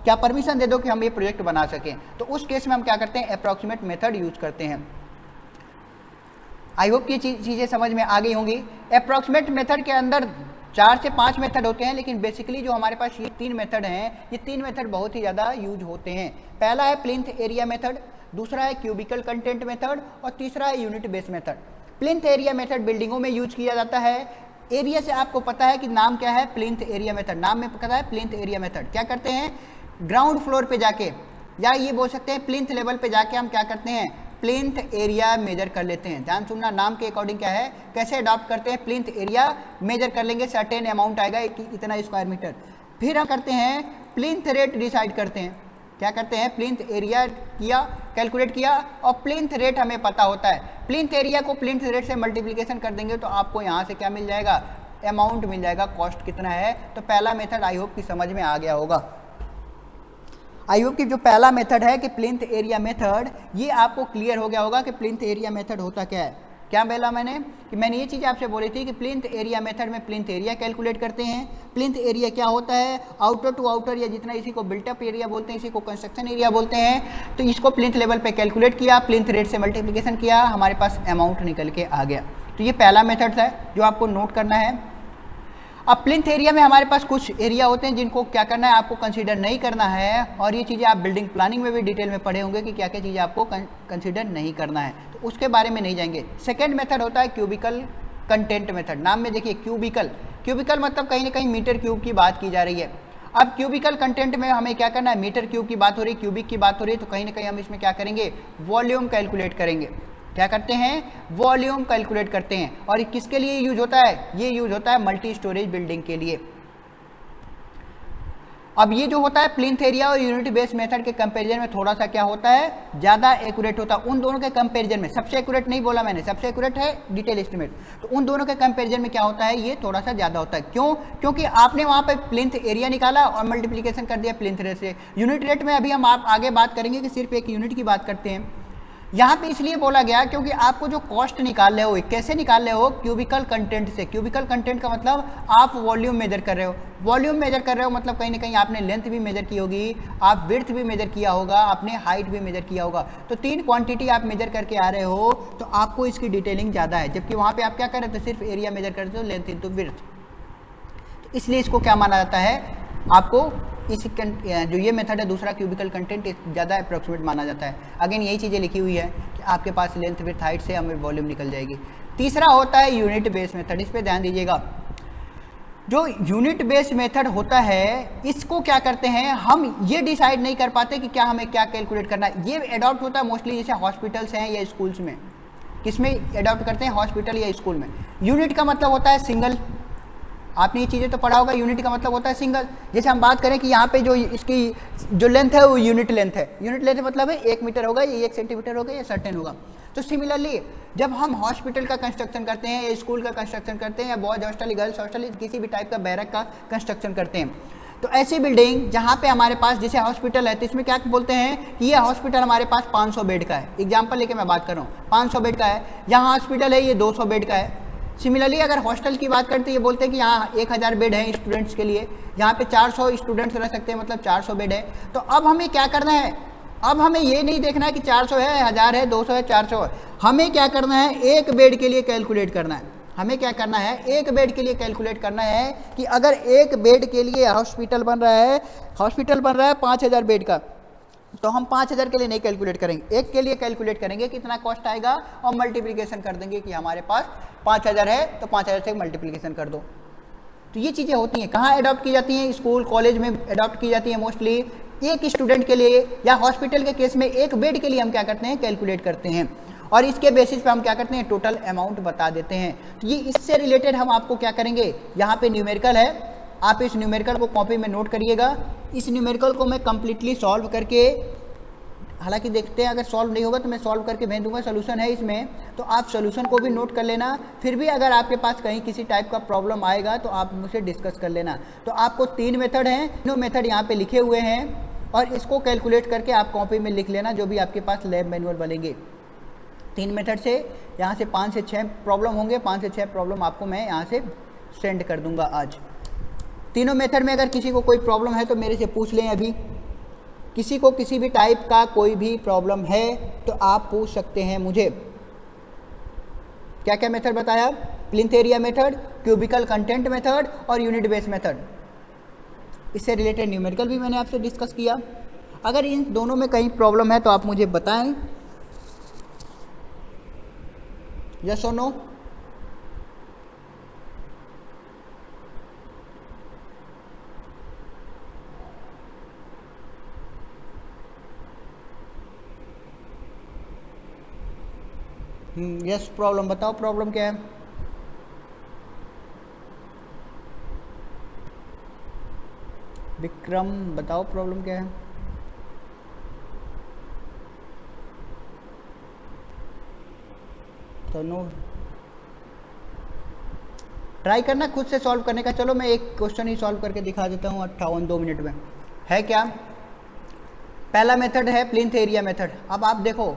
क्या परमिशन दे दो कि हम ये प्रोजेक्ट बना सकें। तो उस केस में हम क्या करते हैं, अप्रॉक्सीमेट मेथड यूज करते हैं। आई होप ये चीज़ें समझ में आ गई होंगी। अप्रॉक्सीमेट मेथड के अंदर 4 से 5 मेथड होते हैं, लेकिन बेसिकली जो हमारे पास ये 3 मेथड हैं, ये 3 मेथड बहुत ही ज़्यादा यूज होते हैं। पहला है प्लिंथ एरिया मेथड, दूसरा है क्यूबिकल कंटेंट मेथड और तीसरा है unit base method. Plinth area method बिल्डिंगों में यूज किया जाता है। एरिया से आपको पता है कि नाम क्या है, प्लिंथ एरिया मेथड, नाम में पता है प्लिंथ एरिया मेथड। क्या करते हैं, ग्राउंड फ्लोर पे जाके या ये बोल सकते हैं प्लिंथ लेवल पे जाके हम क्या करते हैं, प्लिंथ एरिया मेजर कर लेते हैं। ध्यान सुनना, नाम के अकॉर्डिंग क्या है, कैसे अडॉप्ट करते हैं, प्लिंथ एरिया मेजर कर लेंगे, सर्टेन अमाउंट आएगा इतना स्क्वायर मीटर। फिर हम करते हैं प्लिंथ रेट डिसाइड करते हैं। क्या करते हैं, प्लिंथ एरिया किया, कैलकुलेट किया और प्लिंथ रेट हमें पता होता है। प्लिंथ एरिया को प्लिंथ रेट से मल्टीप्लिकेशन कर देंगे तो आपको यहाँ से क्या मिल जाएगा, अमाउंट मिल जाएगा, कॉस्ट कितना है। तो पहला मेथड आई होप कि समझ में आ गया होगा। आई होप कि जो पहला मेथड है कि प्लिंथ एरिया मेथड, ये आपको क्लियर हो गया होगा कि प्लिंथ एरिया मेथड होता क्या है। क्या बोला मैंने कि मैंने ये चीज़ आपसे बोली थी कि प्लिंथ एरिया मेथड में प्लिंथ एरिया कैलकुलेट करते हैं। प्लिंथ एरिया क्या होता है, आउटर टू आउटर या जितना, इसी को बिल्टअप एरिया बोलते हैं, इसी को कंस्ट्रक्शन एरिया बोलते हैं। तो इसको प्लिंथ लेवल पे कैलकुलेट किया, प्लिंथ रेट से मल्टीप्लिकेशन किया, हमारे पास अमाउंट निकल के आ गया। तो ये पहला मेथड है जो आपको नोट करना है। अब प्लिंथ एरिया में हमारे पास कुछ एरिया होते हैं जिनको क्या करना है, आपको कंसीडर नहीं करना है, और ये चीज़ें आप बिल्डिंग प्लानिंग में भी डिटेल में पढ़े होंगे कि क्या क्या चीज़ें आपको कंसीडर नहीं करना है, तो उसके बारे में नहीं जाएंगे। सेकेंड मेथड होता है क्यूबिकल कंटेंट मेथड। नाम में देखिए क्यूबिकल, क्यूबिकल मतलब कहीं ना कहीं मीटर क्यूब की बात की जा रही है। अब क्यूबिकल कंटेंट में हमें क्या करना है, मीटर क्यूब की बात हो रही है, क्यूबिक की बात हो रही है, तो कहीं ना कहीं हम इसमें क्या करेंगे, वॉल्यूम कैलकुलेट करेंगे। क्या करते हैं, वॉल्यूम कैलकुलेट करते हैं। और किसके लिए यूज होता है, ये यूज होता है मल्टी स्टोरेज बिल्डिंग के लिए। अब ये जो होता है प्लिंथ एरिया और यूनिट बेस मेथड के कंपैरिजन में थोड़ा सा क्या होता है, ज़्यादा एक्यूरेट होता है। उन दोनों के कंपैरिजन में, सबसे एक्यूरेट नहीं बोला मैंने, सबसे एक्यूरेट है डिटेल एस्टिमेट, तो उन दोनों के कंपैरिजन में क्या होता है, ये थोड़ा सा ज़्यादा होता है। क्यों, क्योंकि आपने वहाँ पे प्लिंथ एरिया निकाला और मल्टीप्लिकेशन कर दिया प्लिंथ रेट से। यूनिट रेट में अभी हम आप आगे बात करेंगे कि सिर्फ एक यूनिट की बात करते हैं। यहाँ पे इसलिए बोला गया क्योंकि आपको जो कॉस्ट निकाल रहे हो, कैसे निकाल रहे हो, क्यूबिकल कंटेंट से। क्यूबिकल कंटेंट का मतलब आप वॉल्यूम मेजर कर रहे हो। वॉल्यूम मेजर कर रहे हो मतलब कहीं ना कहीं आपने लेंथ भी मेजर की होगी, आप विड्थ भी मेजर किया होगा, आपने हाइट भी मेजर किया होगा। तो 3 क्वांटिटी आप मेजर करके आ रहे हो, तो आपको इसकी डिटेलिंग ज़्यादा है। जबकि वहाँ पर आप क्या कर रहे थे, सिर्फ एरिया मेजर करते हो, लेंथ इंटू विड्थ। तो इसलिए इसको क्या माना जाता है, आपको इस जो ये मेथड है दूसरा क्यूबिकल कंटेंट ज़्यादा अप्रोक्सीमेट माना जाता है। अगेन यही चीज़ें लिखी हुई है कि आपके पास लेंथ विड्थ हाइट से हमें वॉल्यूम निकल जाएगी। तीसरा होता है यूनिट बेस मेथड। इस पे ध्यान दीजिएगा, जो यूनिट बेस मेथड होता है इसको क्या करते हैं, हम ये डिसाइड नहीं कर पाते कि क्या हमें क्या कैलकुलेट करना है। ये अडॉप्ट होता है मोस्टली जैसे हॉस्पिटल्स हैं या स्कूल्स में। किसमें अडॉप्ट करते हैं, हॉस्पिटल या स्कूल में। यूनिट का मतलब होता है सिंगल, आपने ये चीज़ें तो पढ़ा होगा। यूनिट का मतलब होता है सिंगल। जैसे हम बात करें कि यहाँ पे जो इसकी जो लेंथ है वो यूनिट लेंथ है। यूनिट लेंथ मतलब है 1 मीटर होगा, ये 1 सेंटीमीटर होगा, या सर्टेन होगा। तो सिमिलरली जब हम हॉस्पिटल का कंस्ट्रक्शन करते हैं या स्कूल का कंस्ट्रक्शन करते हैं या बॉयज हॉस्टल, गर्ल्स हॉस्टल, किसी भी टाइप का बैरक का कंस्ट्रक्शन करते हैं, तो ऐसी बिल्डिंग जहाँ पे हमारे पास जैसे हॉस्पिटल है, तो इसमें क्या बोलते हैं कि ये हॉस्पिटल हमारे पास 500 बेड का है। एग्जाम्पल लेके मैं बात कर रहा हूँ, 500 बेड का है। यहाँ हॉस्पिटल है ये 200 बेड का है। सिमिलरली अगर हॉस्टल की बात करते हैं, ये बोलते हैं कि यहाँ 1000 बेड है स्टूडेंट्स के लिए, यहाँ पे 400 स्टूडेंट्स रह सकते हैं, मतलब 400 बेड है। तो अब हमें क्या करना है, अब हमें ये नहीं देखना है कि 400 है, 1000 है, 200 है, 400 है। हमें क्या करना है, एक बेड के लिए कैलकुलेट करना है। हमें क्या करना है, एक बेड के लिए कैलकुलेट करना है कि अगर एक बेड के लिए हॉस्पिटल बन रहा है 5000 बेड का, तो हम 5000 के लिए नहीं कैलकुलेट करेंगे, एक के लिए कैलकुलेट करेंगे कितना कॉस्ट आएगा और मल्टीप्लिकेशन कर देंगे कि हमारे पास 5000 है तो 5000 से मल्टीप्लिकेशन कर दो। तो ये चीज़ें होती हैं, कहाँ अडॉप्ट की जाती हैं, स्कूल कॉलेज में अडॉप्ट की जाती हैं मोस्टली। एक स्टूडेंट के लिए या हॉस्पिटल के केस में एक बेड के लिए हम क्या करते हैं, कैलकुलेट करते हैं, और इसके बेसिस पे हम क्या करते हैं, टोटल अमाउंट बता देते हैं। तो ये इससे रिलेटेड हम आपको क्या करेंगे, यहाँ पे न्यूमेरिकल है, आप इस न्यूमेरिकल को कॉपी में नोट करिएगा। इस न्यूमेरिकल को मैं कंप्लीटली सॉल्व करके, हालांकि देखते हैं अगर सॉल्व नहीं होगा तो मैं सॉल्व करके भेज दूंगा, सोल्यूशन है इसमें, तो आप सोल्यूशन को भी नोट कर लेना। फिर भी अगर आपके पास कहीं किसी टाइप का प्रॉब्लम आएगा तो आप मुझसे डिस्कस कर लेना। तो आपको 3 मेथड हैं, तीनों मेथड यहाँ पे लिखे हुए हैं, और इसको कैलकुलेट करके आप कॉपी में लिख लेना जो भी आपके पास लैब मैनुअल बनेंगे। 3 मेथड से यहाँ से 5 से 6 प्रॉब्लम होंगे, 5 से 6 प्रॉब्लम आपको मैं यहाँ से सेंड कर दूंगा आज। तीनों मेथड में अगर किसी को कोई प्रॉब्लम है तो मेरे से पूछ लें अभी, किसी को किसी भी टाइप का कोई भी प्रॉब्लम है तो आप पूछ सकते हैं मुझे। क्या क्या मेथड बताया? Plinth area method, cubical content method और यूनिट बेस मेथड। इससे रिलेटेड न्यूमेरिकल भी मैंने आपसे डिस्कस किया। अगर इन दोनों में कहीं प्रॉब्लम है तो आप मुझे बताएं, यस और नो। यस, प्रॉब्लम बताओ, प्रॉब्लम क्या है? विक्रम बताओ प्रॉब्लम क्या है? तो नो, ट्राई करना खुद से सॉल्व करने का। चलो मैं एक क्वेश्चन ही सॉल्व करके दिखा देता हूँ 58 2 मिनट में। है क्या? पहला मेथड है प्लिंथ एरिया मेथड। अब आप देखो,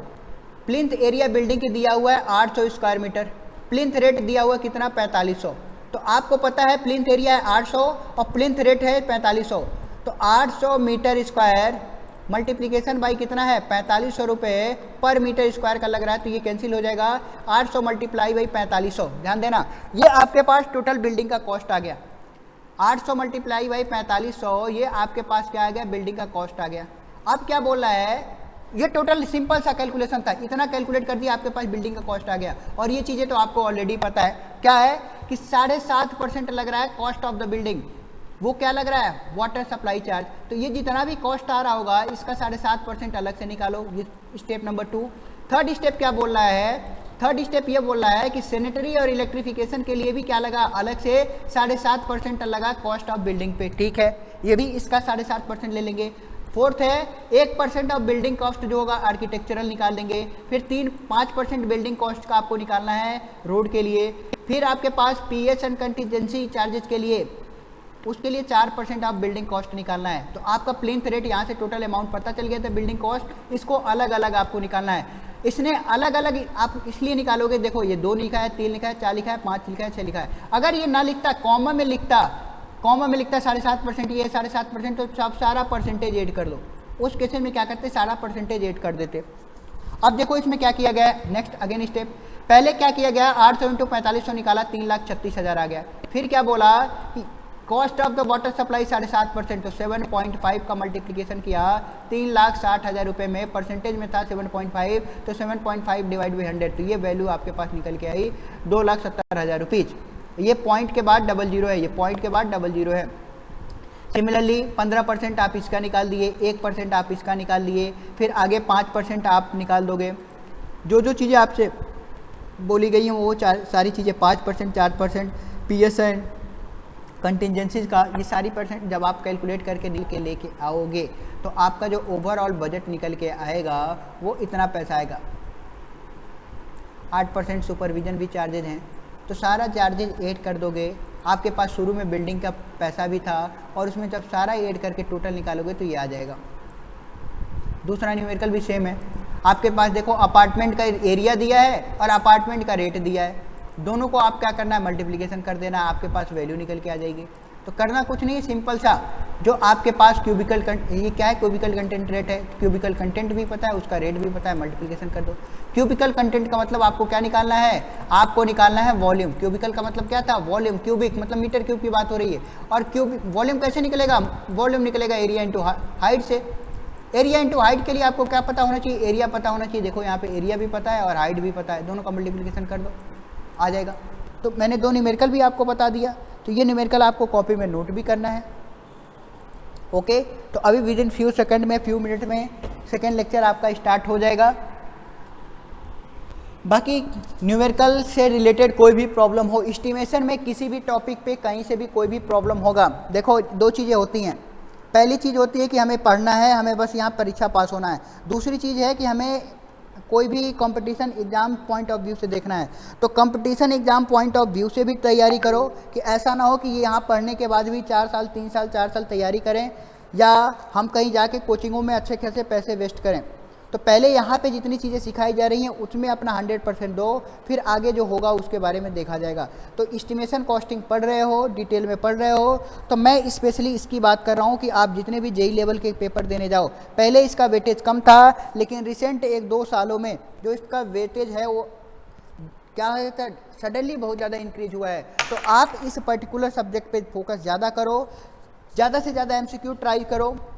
प्लिंथ एरिया बिल्डिंग की दिया हुआ है 800 स्क्वायर मीटर, प्लिंथ रेट दिया हुआ है कितना? 4500। तो आपको पता है प्लिंथ एरिया है 800 और प्लिंथ रेट है 4500, तो 800 मीटर स्क्वायर मल्टीप्लिकेशन बाई कितना है? 4500 रुपये पर मीटर स्क्वायर का लग रहा है, तो ये कैंसिल हो जाएगा। 800 मल्टीप्लाई बाई 4500, ध्यान देना, ये आपके पास टोटल बिल्डिंग का कॉस्ट आ गया। 800 मल्टीप्लाई बाई 4500, ये आपके पास क्या आ गया? बिल्डिंग का कॉस्ट आ गया। अब क्या बोल रहा है? ये टोटल सिंपल सा कैलकुलेशन था, इतना कैलकुलेट कर दिया, आपके पास बिल्डिंग का कॉस्ट आ गया। और ये चीज़ें तो आपको ऑलरेडी पता है, क्या है कि 7.5% लग रहा है कॉस्ट ऑफ द बिल्डिंग। वो क्या लग रहा है? Water supply charge. तो ये जितना भी कॉस्ट आ रहा होगा इसका 7.5% अलग से निकालो। ये स्टेप नंबर 2। थर्ड स्टेप क्या बोल रहा है? थर्ड स्टेप ये बोल रहा है कि सैनिटरी और इलेक्ट्रिफिकेशन के लिए भी क्या लगा? अलग से 7.5% लगा कॉस्ट ऑफ बिल्डिंग पे। ठीक है, ये भी इसका 7.5% ले लेंगे। फोर्थ है 1% ऑफ बिल्डिंग कॉस्ट जो होगा आर्किटेक्चरल निकाल देंगे। फिर 5% बिल्डिंग कॉस्ट का आपको निकालना है रोड के लिए। फिर आपके पास पीएच एंड कंटीजेंसी चार्जेस के लिए, उसके लिए 4% ऑफ बिल्डिंग कॉस्ट निकालना है। तो आपका प्लिंथ रेट यहाँ से टोटल अमाउंट पता चल गया था, बिल्डिंग कॉस्ट, इसको अलग अलग आपको निकालना है। इसने अलग अलग आप इसलिए निकालोगे, देखो ये 2 लिखा है, 3 लिखा है, 4 लिखा है, 5 लिखा है, 6 लिखा है। अगर ये ना लिखता, कॉमा में लिखता 7.5%, ये 7.5%, तो सब सारा परसेंटेज ऐड कर लो। उस केस में क्या करते? सारा परसेंटेज ऐड कर देते। अब देखो इसमें क्या किया गया है, नेक्स्ट अगेन स्टेप। पहले क्या किया गया? 800 × 4500 निकाला, 3,36,000 आ गया। फिर क्या बोला कि cost of the water supply 7.5%, तो 7.5 का मल्टीप्लिकेशन किया 3,60,000 रुपये में, परसेंटेज में था 7.5, तो 7.5 डिवाइड बाई 100, तो ये वैल्यू आपके पास निकल के आई 2,70,000 रुपीज़। ये पॉइंट के बाद 00 है, ये पॉइंट के बाद 00 है। सिमिलरली 15% आप इसका निकाल दिए, 1% आप इसका निकाल दिए, फिर आगे 5% आप निकाल दोगे। जो जो चीज़ें आपसे बोली गई हैं वो सारी चीज़ें 5%, 4%, PSN कंटिजेंसीज का, ये सारी परसेंट जब आप कैलकुलेट करके लेके आओगे तो आपका जो ओवरऑल बजट निकल के आएगा वो इतना पैसा आएगा। 8% सुपरविजन भी चार्जेज हैं, तो सारा चार्जेज ऐड कर दोगे। आपके पास शुरू में बिल्डिंग का पैसा भी था और उसमें जब सारा ऐड करके टोटल निकालोगे तो ये आ जाएगा। दूसरा न्यूमेरिकल भी सेम है। आपके पास देखो अपार्टमेंट का एरिया दिया है और अपार्टमेंट का रेट दिया है, दोनों को आप क्या करना है? मल्टीप्लिकेशन कर देना, आपके पास वैल्यू निकल के आ जाएगी। तो करना कुछ नहीं है, सिंपल सा, जो आपके पास क्यूबिकल ये क्या है? क्यूबिकल कंटेंट रेट है, क्यूबिकल कंटेंट भी पता है, उसका रेट भी पता है, मल्टीप्लिकेशन कर दो। क्यूबिकल कंटेंट का मतलब आपको क्या निकालना है? आपको निकालना है वॉल्यूम। क्यूबिकल का मतलब क्या था? वॉल्यूम। क्यूबिक मतलब मीटर क्यूब की बात हो रही है। और वॉल्यूम कैसे निकलेगा? वॉल्यूम निकलेगा एरिया इंटू हाइट से। एरिया इंटू हाइट के लिए आपको क्या पता होना चाहिए? एरिया पता होना चाहिए। देखो यहाँ पे एरिया भी पता है और हाइट भी पता है, दोनों का मल्टीप्लिकेशन कर दो, आ जाएगा। तो मैंने 2 न्यूमेरिकल भी आपको बता दिया, तो ये न्यूमेरिकल आपको कॉपी में नोट भी करना है। ओके, तो अभी विद इन फ्यू सेकंड में, फ्यू मिनट में सेकेंड लेक्चर आपका स्टार्ट हो जाएगा। बाकी न्यूमेरिकल से रिलेटेड कोई भी प्रॉब्लम हो, एस्टिमेशन में किसी भी टॉपिक पे कहीं से भी कोई भी प्रॉब्लम होगा, देखो 2 चीज़ें होती हैं। पहली चीज़ होती है कि हमें पढ़ना है, हमें बस यहाँ परीक्षा पास होना है। दूसरी चीज़ है कि हमें कोई भी competition exam point of view से देखना है। तो competition exam point of view से भी तैयारी करो कि ऐसा ना हो कि ये यहाँ पढ़ने के बाद भी 4 साल 3 साल 4 साल तैयारी करें या हम कहीं जाके कोचिंगों में अच्छे खासे पैसे वेस्ट करें। तो पहले यहाँ पे जितनी चीज़ें सिखाई जा रही हैं उसमें अपना 100% दो, फिर आगे जो होगा उसके बारे में देखा जाएगा। तो एस्टिमेशन कॉस्टिंग पढ़ रहे हो, डिटेल में पढ़ रहे हो, तो मैं स्पेशली इसकी बात कर रहा हूँ कि आप जितने भी जेई लेवल के पेपर देने जाओ, पहले इसका वेटेज कम था, लेकिन रिसेंट 1-2 सालों में जो इसका वेटेज है वो क्या है, सडनली बहुत ज़्यादा इंक्रीज हुआ है। तो आप इस पर्टिकुलर सब्जेक्ट पे फोकस ज़्यादा करो, ज़्यादा से ज़्यादा एमसीक्यू ट्राई करो।